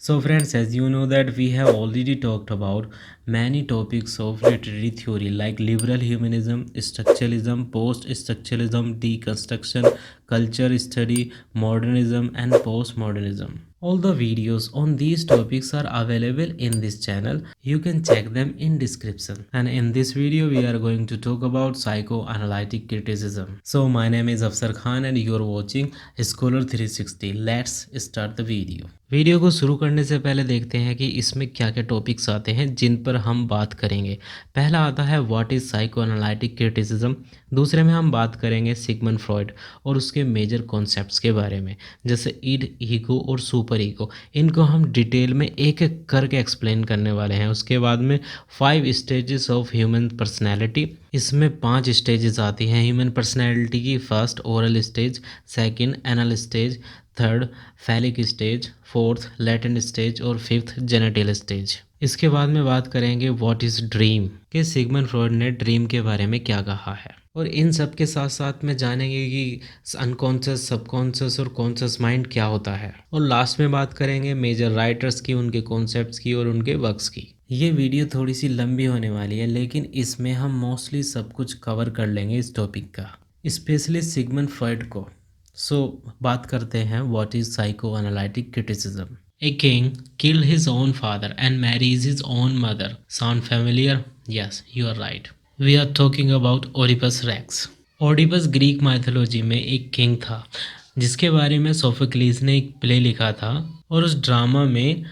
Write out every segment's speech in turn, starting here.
So friends, as you know that we have already talked about many topics of literary theory like liberal humanism, structuralism, post-structuralism, deconstruction, culture study, modernism and postmodernism. All the videos on these topics are available in this channel. You can check them in description. And in this video we are going to talk about psychoanalytic criticism. So my name is Afsar Khan and you are watching Scholar 360. Let's start the video. Video को शुरू करने से पहले देखते हैं कि इसमें क्या क्या टॉपिक्स आते हैं जिन पर हम बात करेंगे। पहला आता है व्हाट इज़ साइकोएनालिटिक क्रिटिसिज्म। दूसरे में हम बात करेंगे सिगमंड फ्रॉइड और उसके मेजर कॉन्सेप्ट्स के बारे में, जैसे ईड, ईगो और सुपर ईगो। इनको हम डिटेल में एक एक करके एक्सप्लेन करने वाले हैं। उसके बाद में 5 स्टेजेस ऑफ ह्यूमन पर्सनैलिटी। इसमें 5 स्टेजेस आती हैं ह्यूमन पर्सनैलिटी की। First oral stage, second anal stage, third phallic stage, fourth latent stage और फिफ्थ जेनेटल स्टेज। इसके बाद में बात करेंगे व्हाट इज़ ड्रीम, कि सिगमंड फ्रॉइड ने ड्रीम के बारे में क्या कहा है। और इन सब के साथ साथ में जानेंगे कि अनकॉन्शियस, सबकॉन्शियस और कॉन्शियस माइंड क्या होता है। और लास्ट में बात करेंगे मेजर राइटर्स की, उनके कॉन्सेप्ट्स की और उनके वर्क्स की। ये वीडियो थोड़ी सी लंबी होने वाली है, लेकिन इसमें हम मोस्टली सब कुछ कवर कर लेंगे इस टॉपिक का, स्पेशली सिगमंड फ्रॉइड को। बात करते हैं what is psychoanalytic criticism. A king killed his own father and marries his own mother. Sound familiar? Yes, you are right. We are talking about Oedipus Rex. Oedipus Greek mythology में एक king था जिसके बारे में Sophocles ने एक play लिखा था, और उस ड्रामा में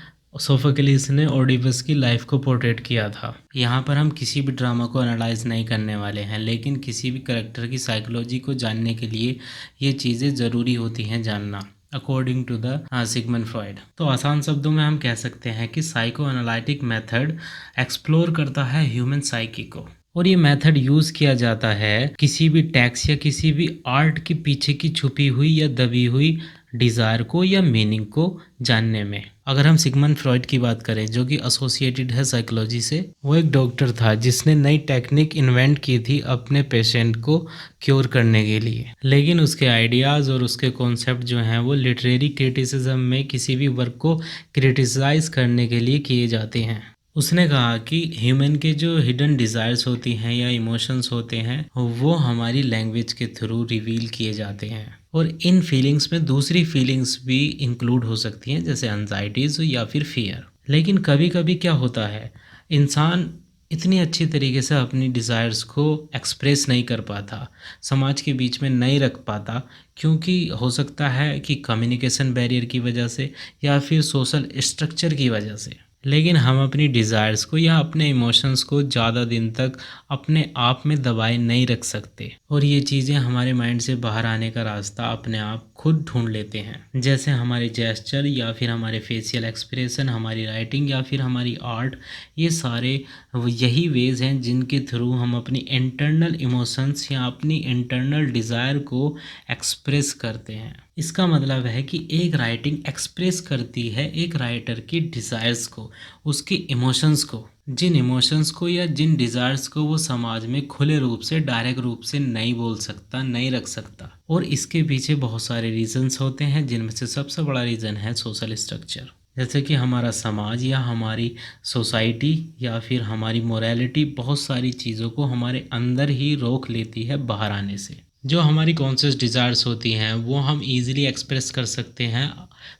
सोफोक्लिस ने ओडिपस की लाइफ को पोर्ट्रेट किया था। यहाँ पर हम किसी भी ड्रामा को एनालाइज नहीं करने वाले हैं, लेकिन किसी भी करेक्टर की साइकोलॉजी को जानने के लिए ये चीज़ें ज़रूरी होती हैं जानना, according to the Sigmund Freud. तो आसान शब्दों में हम कह सकते हैं कि साइको एनालिटिक मेथड एक्सप्लोर करता है ह्यूमन साइकी को, और ये मेथड यूज़ किया जाता है किसी भी टेक्स्ट या किसी भी आर्ट के पीछे की छुपी हुई या दबी हुई डिज़ायर को या मीनिंग को जानने में। अगर हम सिगमंड फ्रॉइड की बात करें, जो कि एसोसिएटेड है साइकोलॉजी से, वो एक डॉक्टर था जिसने नई टेक्निक इन्वेंट की थी अपने पेशेंट को क्योर करने के लिए। लेकिन उसके आइडियाज़ और उसके कॉन्सेप्ट जो हैं वो लिटरेरी क्रिटिसिज्म में किसी भी वर्क को क्रिटिसाइज करने के लिए किए जाते हैं। उसने कहा कि ह्यूमन के जो हिडन डिज़ायर्स होती हैं या इमोशंस होते हैं वो हमारी लैंग्वेज के थ्रू रिवील किए जाते हैं, और इन फीलिंग्स में दूसरी फीलिंग्स भी इंक्लूड हो सकती हैं, जैसे एंजाइटीज़ या फिर फियर। लेकिन कभी कभी क्या होता है, इंसान इतनी अच्छी तरीके से अपनी डिज़ायर्स को एक्सप्रेस नहीं कर पाता, समाज के बीच में नहीं रख पाता, क्योंकि हो सकता है कि कम्युनिकेशन बैरियर की वजह से या फिर सोशल स्ट्रक्चर की वजह से। लेकिन हम अपनी डिज़ायर्स को या अपने इमोशंस को ज़्यादा दिन तक अपने आप में दबाए नहीं रख सकते, और ये चीज़ें हमारे माइंड से बाहर आने का रास्ता अपने आप खुद ढूंढ लेते हैं, जैसे हमारे जेस्चर या फिर हमारे फेशियल एक्सप्रेशन, हमारी राइटिंग या फिर हमारी आर्ट। ये सारे यही वेज हैं जिनके थ्रू हम अपनी इंटरनल इमोशंस या अपनी इंटरनल डिज़ायर को एक्सप्रेस करते हैं। इसका मतलब है कि एक राइटिंग एक्सप्रेस करती है एक राइटर की डिज़ायर्स को, उसके इमोशंस को, जिन इमोशंस को या जिन डिज़ायर्स को वो समाज में खुले रूप से, डायरेक्ट रूप से नहीं बोल सकता, नहीं रख सकता। और इसके पीछे बहुत सारे रीजंस होते हैं, जिनमें से सबसे बड़ा रीज़न है सोशल स्ट्रक्चर। जैसे कि हमारा समाज या हमारी सोसाइटी या फिर हमारी मोरालिटी बहुत सारी चीज़ों को हमारे अंदर ही रोक लेती है बाहर आने से। जो हमारी कॉन्शियस डिज़ायर्स होती हैं वो हम इजीली एक्सप्रेस कर सकते हैं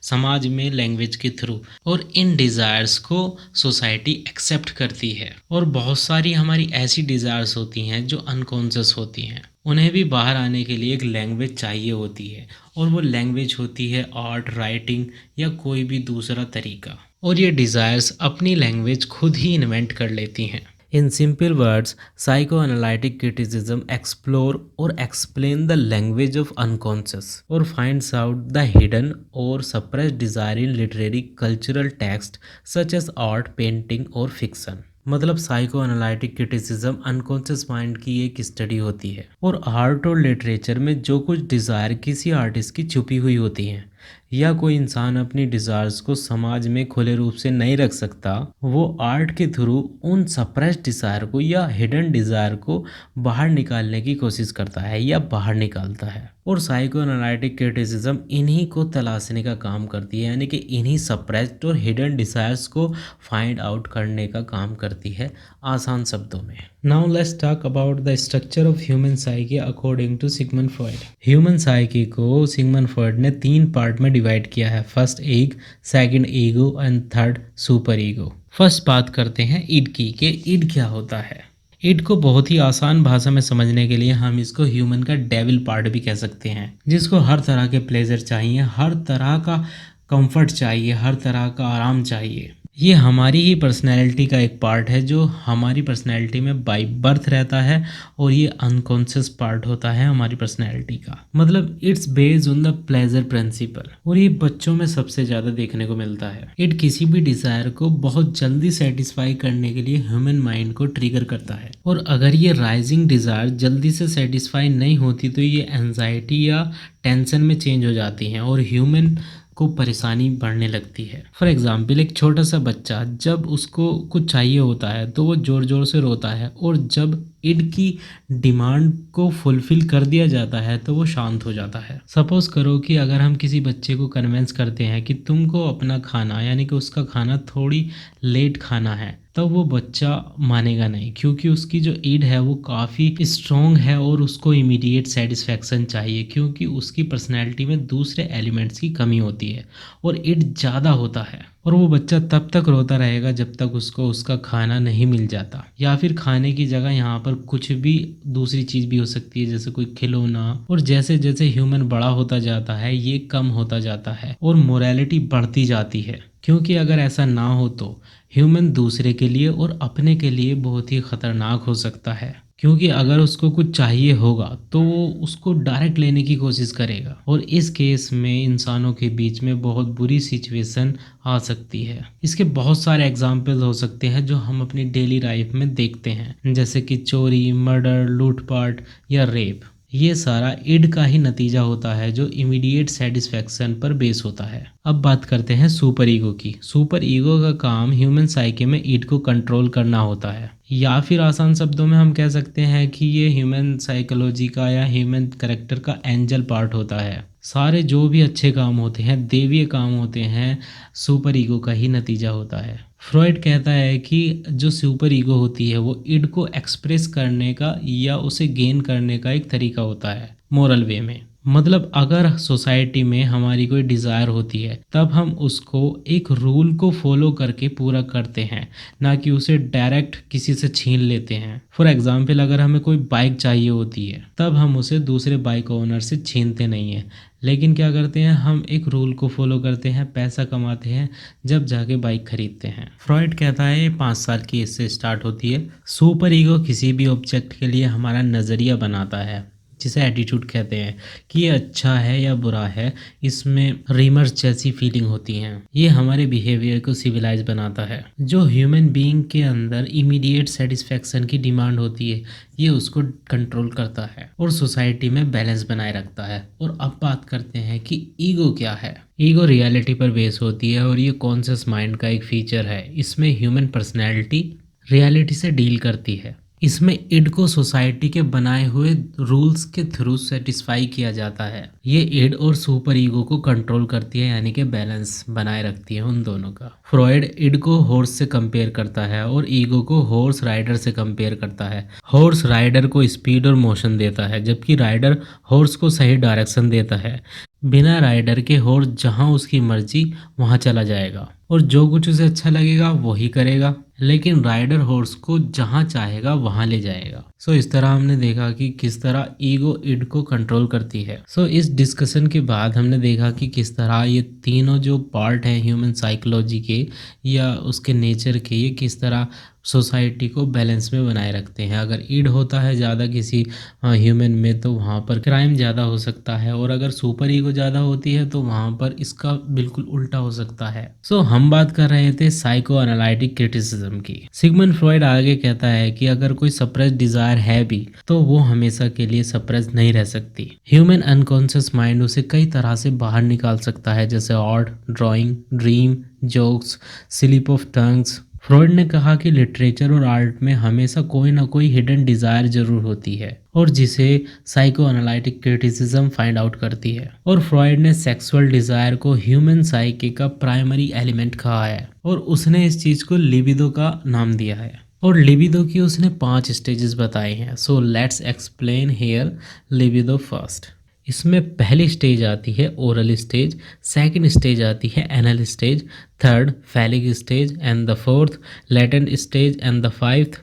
समाज में लैंग्वेज के थ्रू, और इन डिज़ायर्स को सोसाइटी एक्सेप्ट करती है। और बहुत सारी हमारी ऐसी डिज़ायर्स होती हैं जो अनकॉन्शियस होती हैं, उन्हें भी बाहर आने के लिए एक लैंग्वेज चाहिए होती है, और वो लैंग्वेज होती है आर्ट, राइटिंग या कोई भी दूसरा तरीका। और ये डिज़ायर्स अपनी लैंग्वेज खुद ही इन्वेंट कर लेती हैं। In simple words, psychoanalytic criticism explore or explain the language of unconscious or finds out the hidden or suppressed desire in literary cultural text such as art, painting or fiction। मतलब psycho analytic criticism unconscious mind की एक study होती है, और art और literature में जो कुछ डिज़ायर किसी आर्टिस्ट की छुपी हुई होती हैं या कोई इंसान अपनी डिज़ायर्स को समाज में खुले रूप से नहीं रख सकता, वो आर्ट के थ्रू उन सप्रेस्ड डिज़ायर को या हिडन डिज़ायर को बाहर निकालने की कोशिश करता है या बाहर निकालता है। और साइको एनालिटिक क्रिटिसिज्म इन्हीं को तलाशने का काम करती है, यानी कि इन्हीं सप्रेस्ड और हिडन डिज़ायर्स को फाइंड आउट करने का काम करती है, आसान शब्दों में। Now let's talk about the structure of human psyche according to Sigmund Freud. Human psyche को सिगमंड फ्रॉइड ने 3 पार्ट में डिवाइड किया है, first id, second ego and third super ego. First बात करते हैं ईड की, कि ईड क्या होता है। ईड को बहुत ही आसान भाषा में समझने के लिए हम इसको ह्यूमन का डेविल पार्ट भी कह सकते हैं, जिसको हर तरह के प्लेजर चाहिए, हर तरह का कंफर्ट चाहिए, हर तरह का आराम चाहिए। ये हमारी ही पर्सनैलिटी का एक पार्ट है जो हमारी पर्सनैलिटी में बाय बर्थ रहता है, और ये अनकॉन्शियस पार्ट होता है हमारी पर्सनैलिटी का। मतलब it's based on the pleasure principal, और ये बच्चों में सबसे ज़्यादा देखने को मिलता है। इट किसी भी डिज़ायर को बहुत जल्दी सेटिस्फाई करने के लिए ह्यूमन माइंड को ट्रिगर करता है, और अगर ये राइजिंग डिज़ायर जल्दी से सेटिस्फाई नहीं होती तो ये एंजाइटी या टेंशन में चेंज हो जाती हैं और ह्यूमन को परेशानी बढ़ने लगती है। फॉर एग्जाम्पल, एक छोटा सा बच्चा जब उसको कुछ चाहिए होता है तो वो ज़ोर ज़ोर से रोता है, और जब ईड की डिमांड को फुलफिल कर दिया जाता है तो वो शांत हो जाता है। सपोज करो कि अगर हम किसी बच्चे को कन्विंस करते हैं कि तुमको अपना खाना, यानी कि उसका खाना थोड़ी लेट खाना है, तो वो बच्चा मानेगा नहीं, क्योंकि उसकी जो ईड है वो काफ़ी स्ट्रॉन्ग है और उसको इमीडिएट सेटिस्फैक्शन चाहिए, क्योंकि उसकी पर्सनैलिटी में दूसरे एलिमेंट्स की कमी होती है और ईड ज़्यादा होता है। और वो बच्चा तब तक रोता रहेगा जब तक उसको उसका खाना नहीं मिल जाता, या फिर खाने की जगह यहाँ पर कुछ भी दूसरी चीज़ भी हो सकती है, जैसे कोई खिलौना। और जैसे जैसे ह्यूमन बड़ा होता जाता है ये कम होता जाता है और मोरालिटी बढ़ती जाती है, क्योंकि अगर ऐसा ना हो तो ह्यूमन दूसरे के लिए और अपने के लिए बहुत ही खतरनाक हो सकता है, क्योंकि अगर उसको कुछ चाहिए होगा तो वो उसको डायरेक्ट लेने की कोशिश करेगा, और इस केस में इंसानों के बीच में बहुत बुरी सिचुएशन आ सकती है। इसके बहुत सारे एग्जाम्पल हो सकते हैं जो हम अपनी डेली लाइफ में देखते हैं, जैसे कि चोरी, मर्डर, लूटपाट या रेप। ये सारा ईड का ही नतीजा होता है जो इमीडिएट सेटिस्फैक्शन पर बेस होता है। अब बात करते हैं सुपर ईगो की। सुपर ईगो का काम ह्यूमन साइकी में ईड को कंट्रोल करना होता है, या फिर आसान शब्दों में हम कह सकते हैं कि ये ह्यूमन साइकोलॉजी का या ह्यूमन कैरेक्टर का एंजल पार्ट होता है। सारे जो भी अच्छे काम होते हैं, देवीय काम होते हैं, सुपर ईगो का ही नतीजा होता है। फ्रॉइड कहता है कि जो सुपर ईगो होती है वो ईड को एक्सप्रेस करने का या उसे गेन करने का एक तरीका होता है मोरल वे में। मतलब अगर सोसाइटी में हमारी कोई डिज़ायर होती है तब हम उसको एक रूल को फॉलो करके पूरा करते हैं, ना कि उसे डायरेक्ट किसी से छीन लेते हैं। फॉर एग्जांपल, अगर हमें कोई बाइक चाहिए होती है तब हम उसे दूसरे बाइक ओनर से छीनते नहीं हैं, लेकिन क्या करते हैं, हम एक रूल को फॉलो करते हैं, पैसा कमाते हैं, जब जाके बाइक खरीदते हैं। फ्रॉइड कहता है ये 5 साल की एज से स्टार्ट होती है। सुपर ईगो किसी भी ऑब्जेक्ट के लिए हमारा नज़रिया बनाता है, जिसे एटीट्यूड कहते हैं, कि ये अच्छा है या बुरा है। इसमें रिमर्स जैसी फीलिंग होती हैं। ये हमारे बिहेवियर को सिविलाइज बनाता है। जो ह्यूमन बीइंग के अंदर इमीडिएट सेटिस्फैक्शन की डिमांड होती है ये उसको कंट्रोल करता है और सोसाइटी में बैलेंस बनाए रखता है। और अब बात करते हैं कि ईगो क्या है। ईगो रियलिटी पर बेस होती है और ये कॉन्शियस माइंड का एक फीचर है। इसमें ह्यूमन पर्सनैलिटी रियलिटी से डील करती है। इसमें ईड को सोसाइटी के बनाए हुए रूल्स के थ्रू सेटिस्फाई किया जाता है। ये ईड और सुपर ईगो को कंट्रोल करती है, यानी कि बैलेंस बनाए रखती है उन दोनों का। फ्रॉइड ईड को हॉर्स से कंपेयर करता है और ईगो को हॉर्स राइडर से कंपेयर करता है। हॉर्स राइडर को स्पीड और मोशन देता है, जबकि राइडर हॉर्स को सही डायरेक्शन देता है। बिना राइडर के हॉर्स जहां उसकी मर्जी वहां चला जाएगा और जो कुछ उसे अच्छा लगेगा वही करेगा, लेकिन राइडर हॉर्स को जहां चाहेगा वहां ले जाएगा। इस तरह हमने देखा कि किस तरह ईगो ईड को कंट्रोल करती है। इस डिस्कशन के बाद हमने देखा कि किस तरह ये तीनों जो पार्ट हैं ह्यूमन साइकोलॉजी के या उसके नेचर के, ये किस तरह सोसाइटी को बैलेंस में बनाए रखते हैं। अगर ईड होता है ज़्यादा किसी ह्यूमन में तो वहाँ पर क्राइम ज़्यादा हो सकता है, और अगर सुपर ईगो ज़्यादा होती है तो वहाँ पर इसका बिल्कुल उल्टा हो सकता है। हम बात कर रहे थे साइको एनालिटिक क्रिटिसिज्म की। सिगमंड फ्रॉइड आगे कहता है कि अगर कोई सप्रेस्ड डिजायर डिजायर है भी तो वो हमेशा के लिए सप्रेस नहीं रह सकती। ह्यूमन अनकॉन्शियस माइंड उसे कई तरह से बाहर निकाल सकता है, जैसे art, drawing, dream, jokes, slip of tongues. Freud ने कहा कि लिटरेचर और आर्ट में हमेशा कोई ना कोई हिडन डिजायर जरूर होती है और जिसे psycho analytic criticism find out करती है। और फ्रॉइड ने सेक्सुअल डिजायर को ह्यूमन साइकी का प्राइमरी एलिमेंट कहा है और उसने इस चीज को लिबिडो का नाम दिया है। और लिबिडो की उसने 5 स्टेजेस बताए हैं। So let's explain here libido first. इसमें पहली स्टेज आती है ओरल स्टेज, सेकंड स्टेज आती है anal stage, third phallic stage and the fourth latent stage and the fifth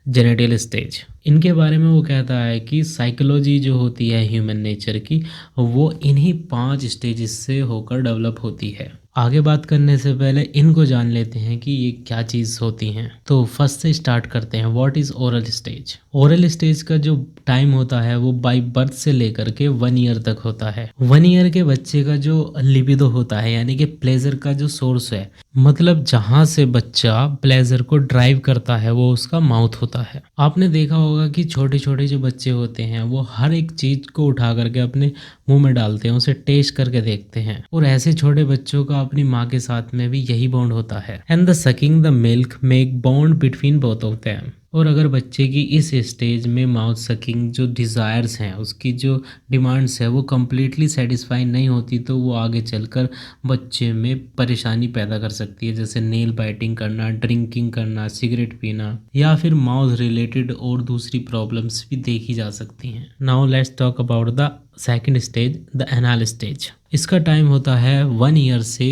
genital stage. इनके बारे में वो कहता है कि साइकोलॉजी जो होती है ह्यूमन नेचर की वो इन्हीं 5 स्टेजेस से होकर डेवलप होती है। आगे बात करने से पहले इनको जान लेते हैं कि ये क्या चीज़ होती हैं। तो फर्स्ट से स्टार्ट करते हैं। What is oral stage? Oral stage का जो टाइम होता है वो बाय बर्थ से लेकर के 1 ईयर तक होता है। 1 ईयर के बच्चे का जो लिबिडो होता है यानी कि प्लेजर का जो सोर्स है, मतलब जहाँ से बच्चा प्लेजर को ड्राइव करता है वो उसका माउथ होता है। आपने देखा होगा कि छोटे छोटे जो बच्चे होते हैं वो हर एक चीज को उठा करके अपने मुंह में डालते हैं, उसे टेस्ट करके देखते हैं। और ऐसे छोटे बच्चों का अपनी माँ के साथ में भी यही बॉन्ड होता है। And the sucking the milk make bond between both of them. और अगर बच्चे की इस स्टेज में माउथ सकिंग जो डिज़ायर्स हैं, उसकी जो डिमांड्स है वो कम्प्लीटली सेटिस्फाई नहीं होती तो वो आगे चलकर बच्चे में परेशानी पैदा कर सकती है, जैसे नेल बाइटिंग करना, ड्रिंकिंग करना, सिगरेट पीना या फिर माउथ रिलेटेड और दूसरी प्रॉब्लम्स भी देखी जा सकती हैं। Now let's talk about the second stage, the anal stage. इसका टाइम होता है 1 ईयर से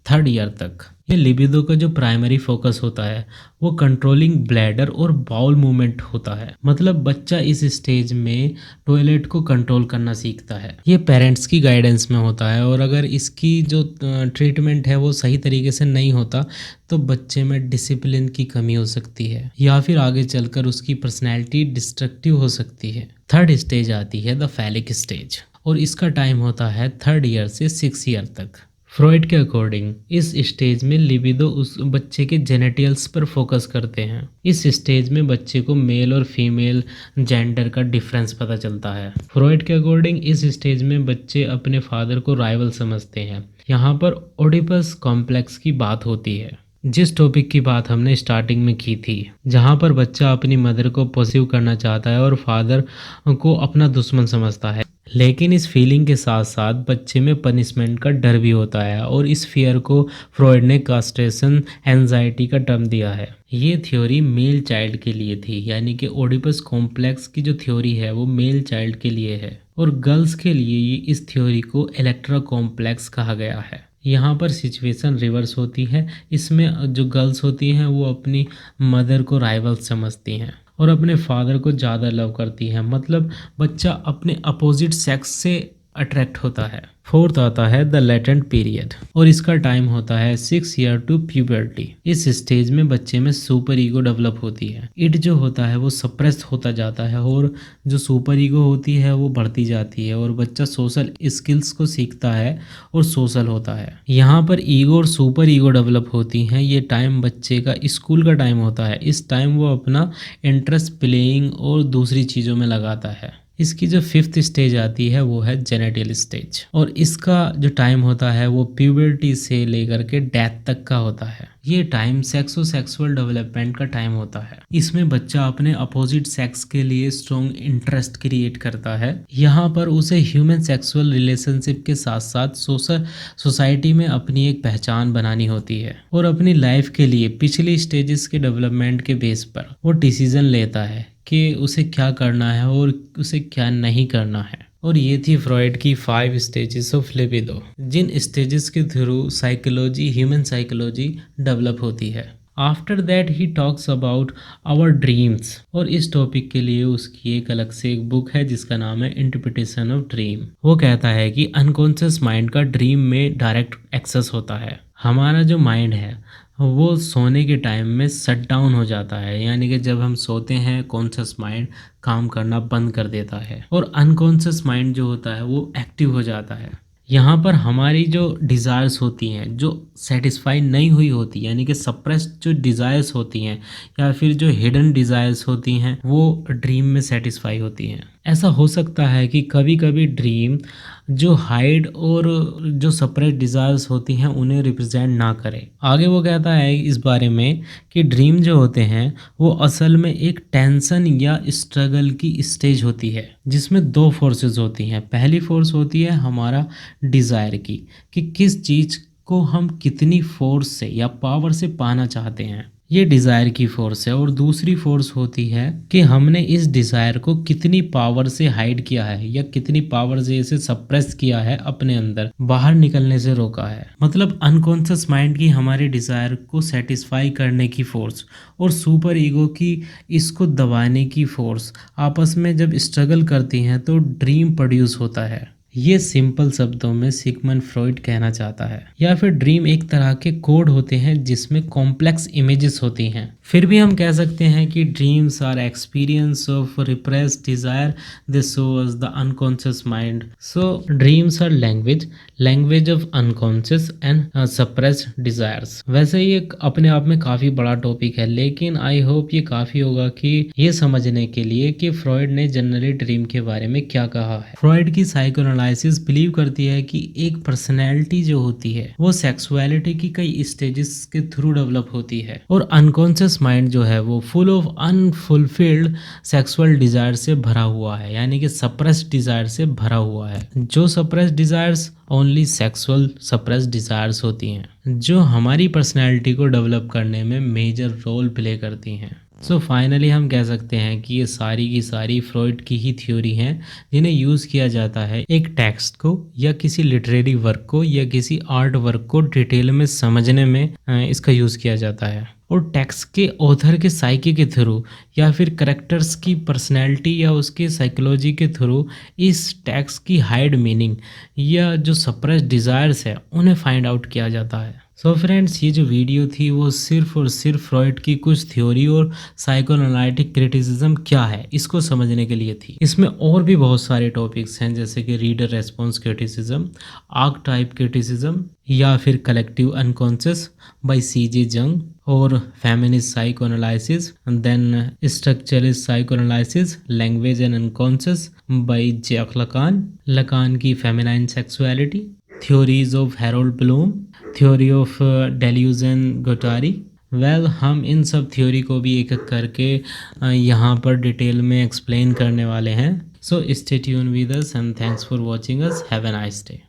3rd ईयर तक। ये लिबिडो का जो प्राइमरी फोकस होता है वो कंट्रोलिंग ब्लैडर और बाउल मूवमेंट होता है। मतलब बच्चा इस स्टेज में टॉयलेट को कंट्रोल करना सीखता है। ये पेरेंट्स की गाइडेंस में होता है और अगर इसकी जो ट्रीटमेंट है वो सही तरीके से नहीं होता तो बच्चे में डिसिप्लिन की कमी हो सकती है या फिर आगे चलकर उसकी पर्सनैलिटी डिस्ट्रक्टिव हो सकती है। 3rd स्टेज आती है द फैलिक स्टेज और इसका टाइम होता है 3rd ईयर से 6th ईयर तक। फ्रॉइड के अकॉर्डिंग इस स्टेज में लिबिडो उस बच्चे के जेनेटियल्स पर फोकस करते हैं। इस स्टेज में बच्चे को मेल और फीमेल जेंडर का डिफरेंस पता चलता है। फ्रॉइड के अकॉर्डिंग इस स्टेज में बच्चे अपने फादर को राइवल समझते हैं। यहाँ पर ओडिपस कॉम्प्लेक्स की बात होती है, जिस टॉपिक की बात हमने स्टार्टिंग में की थी, जहाँ पर बच्चा अपनी मदर को पॉसिव करना चाहता है और फादर को अपना दुश्मन समझता है। लेकिन इस फीलिंग के साथ साथ बच्चे में पनिशमेंट का डर भी होता है और इस फियर को फ्रॉइड ने कास्ट्रेशन एंजाइटी का टर्म दिया है। ये थ्योरी मेल चाइल्ड के लिए थी, यानी कि ओडिपस कॉम्प्लेक्स की जो थ्योरी है वो मेल चाइल्ड के लिए है और गर्ल्स के लिए ये इस थ्योरी को इलेक्ट्रा कॉम्प्लेक्स कहा गया है। यहाँ पर सिचुएशन रिवर्स होती है। इसमें जो गर्ल्स होती हैं वो अपनी मदर को राइवल समझती हैं और अपने फादर को ज़्यादा लव करती हैं। मतलब बच्चा अपने अपोजिट सेक्स से अट्रैक्ट होता है। 4th आता है द लेटेंट पीरियड और इसका टाइम होता है 6 ईयर टू प्यूबर्टी। इस स्टेज में बच्चे में सुपर ईगो डेवलप होती है। इट जो होता है वो सप्रेस होता जाता है और जो सुपर ईगो होती है वो बढ़ती जाती है और बच्चा सोशल स्किल्स को सीखता है और सोशल होता है। यहाँ पर ईगो और सुपर ईगो डेवलप होती हैं। ये टाइम बच्चे का स्कूल का टाइम होता है। इस टाइम वो अपना इंटरेस्ट प्लेइंग और दूसरी चीज़ों में लगाता है। इसकी जो 5th स्टेज आती है वो है जेनेटल स्टेज और इसका जो टाइम होता है वो प्यूबर्टी से लेकर के डेथ तक का होता है। ये टाइम सेक्सुअल डेवलपमेंट का टाइम होता है। इसमें बच्चा अपने अपोजिट सेक्स के लिए स्ट्रॉन्ग इंटरेस्ट क्रिएट करता है। यहाँ पर उसे ह्यूमन सेक्सुअल रिलेशनशिप के साथ साथ सोसाइटी में अपनी एक पहचान बनानी होती है और अपनी लाइफ के लिए पिछली स्टेजेस के डेवलपमेंट के बेस पर वो डिसीजन लेता है कि उसे क्या करना है और उसे क्या नहीं करना है। और ये थी फ्रॉइड की 5 स्टेजेस ऑफ लिबिडो, जिन स्टेजेस के through psychology, human psychology develop होती है। After that he talks about our dreams और इस टॉपिक के लिए उसकी एक अलग से एक बुक है जिसका नाम है इंटरप्रिटेशन ऑफ ड्रीम। वो कहता है कि अनकॉन्शियस माइंड का ड्रीम में डायरेक्ट एक्सेस होता है। हमारा जो माइंड है वो सोने के टाइम में शट डाउन हो जाता है, यानी कि जब हम सोते हैं कॉन्शियस माइंड काम करना बंद कर देता है और अनकॉन्शियस माइंड जो होता है वो एक्टिव हो जाता है। यहाँ पर हमारी जो डिज़ायर्स होती हैं, जो सेटिस्फाई नहीं हुई होती, यानी कि सप्रेस्ड जो डिज़ायर्स होती हैं या फिर जो हिडन डिज़ायर्स होती हैं, वो ड्रीम में सेटिस्फाई होती हैं। ऐसा हो सकता है कि कभी-कभी ड्रीम जो हाइड और जो सप्रेस्ड डिज़ायर्स होती हैं, उन्हें रिप्रेजेंट ना करे। आगे वो कहता है इस बारे में कि ड्रीम जो होते हैं, वो असल में एक टेंशन या स्ट्रगल की स्टेज होती है, जिसमें दो फोर्सेस होती हैं। पहली फोर्स होती है हमारा डिज़ायर की, कि किस चीज़ को हम कितनी फोर्स से या पावर से पाना चाहते हैं, ये डिज़ायर की फोर्स है। और दूसरी फोर्स होती है कि हमने इस डिज़ायर को कितनी पावर से हाइड किया है या कितनी पावर से इसे सप्रेस किया है, अपने अंदर बाहर निकलने से रोका है। मतलब अनकॉन्शियस माइंड की हमारे डिज़ायर को सेटिस्फाई करने की फोर्स और सुपर ईगो की इसको दबाने की फोर्स आपस में जब स्ट्रगल करती हैं तो ड्रीम प्रोड्यूस होता है। ये सिंपल शब्दों में सिगमंड फ्रॉइड कहना चाहता है। या फिर ड्रीम एक तरह के कोड होते हैं जिसमें कॉम्प्लेक्स इमेजेस होती हैं। फिर भी हम कह सकते हैं कि dreams are experience of repressed desire, they show us the unconscious mind. So dreams are language of unconscious and suppressed desires. वैसे ये अपने आप में काफी बड़ा टॉपिक है, लेकिन आई होप ये काफी होगा कि ये समझने के लिए कि फ्रॉइड ने जनरली ड्रीम के बारे में क्या कहा है। फ्रॉइड की साइकोएनालिसिस बिलीव करती है कि एक पर्सनैलिटी जो होती है वो सेक्सुअलिटी की कई स्टेजेस के थ्रू डेवलप होती है, और अनकॉन्शियस माइंड जो है वो full of unfulfilled sexual desire से भरा हुआ है, यानी कि सप्रेस्ड डिजायर से भरा हुआ है। जो suppressed desires only sexual suppressed desires होती हैं, जो हमारी पर्सनैलिटी को डेवलप करने में मेजर रोल प्ले करती हैं। सो फाइनली हम कह सकते हैं कि ये सारी की सारी फ्रॉइड की ही थ्योरी हैं, जिन्हें यूज़ किया जाता है एक टेक्स्ट को या किसी लिटरेरी वर्क को या किसी आर्ट वर्क को डिटेल में समझने में इसका यूज़ किया जाता है। और टेक्स्ट के ऑथर के साइकी के थ्रू या फिर करेक्टर्स की पर्सनैलिटी या उसके साइकोलॉजी के थ्रू इस टेक्स्ट की हाइड मीनिंग या जो सप्रेस्ड डिज़ायर्स है उन्हें फाइंड आउट किया जाता है। सो फ्रेंड्स, ये जो वीडियो थी वो सिर्फ और सिर्फ फ्रॉइड की कुछ थ्योरी और साइकोएनालिटिक क्रिटिसिज्म क्या है इसको समझने के लिए थी। इसमें और भी बहुत सारे टॉपिक्स हैं, जैसे कि reader response criticism, archetype criticism, या फिर collective unconscious by CJ Jung, और feminist psychoanalysis, then structuralist psychoanalysis, language and unconscious by Jacques Lacan, Lacan की feminine sexuality, theories of Harold Bloom, theory of Deleuze Guattari. Well, हम इन सब theory को भी एक एक करके यहाँ पर डिटेल में एक्सप्लेन करने वाले हैं। So stay tune with us and thanks for watching us. Have a nice day.